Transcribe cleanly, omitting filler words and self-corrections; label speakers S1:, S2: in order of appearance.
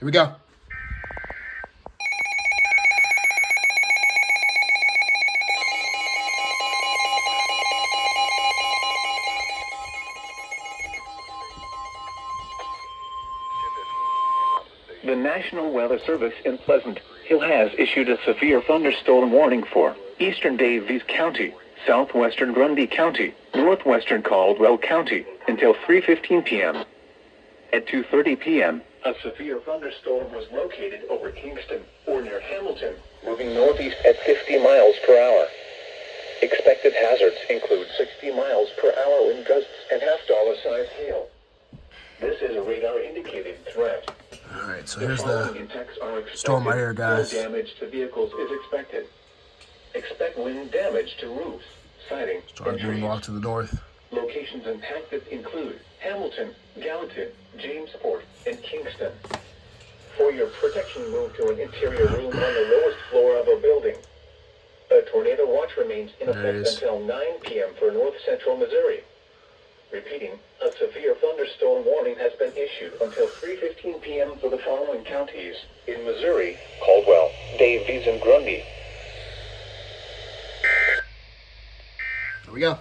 S1: Here we go.
S2: The National Weather Service in Pleasant Hill has issued a severe thunderstorm warning for eastern Davies County, southwestern Grundy County, northwestern Caldwell County until 3:15 p.m. At 2:30 p.m., a severe thunderstorm was located over Kingston or near Hamilton, moving northeast at 50 miles per hour. Expected hazards include 60 miles per hour wind gusts and half-dollar-sized hail. This is a radar-indicated threat.
S1: Alright, so here's the storm right here, guys.
S2: No damage to vehicles is expected. Expect wind damage to roofs, siding,
S1: Started
S2: and
S1: moving
S2: trees.
S1: off to the north.
S2: Locations impacted include Hamilton, Gallatin, Jamesport, and Kingston. For your protection, move to an interior room on the lowest floor of a building. A tornado watch remains in effect until 9 p.m. for north central Missouri. Repeating, a severe thunderstorm warning has been issued until 3:15 p.m. for the following counties in Missouri: Caldwell, Davies, and Grundy.
S1: There we go.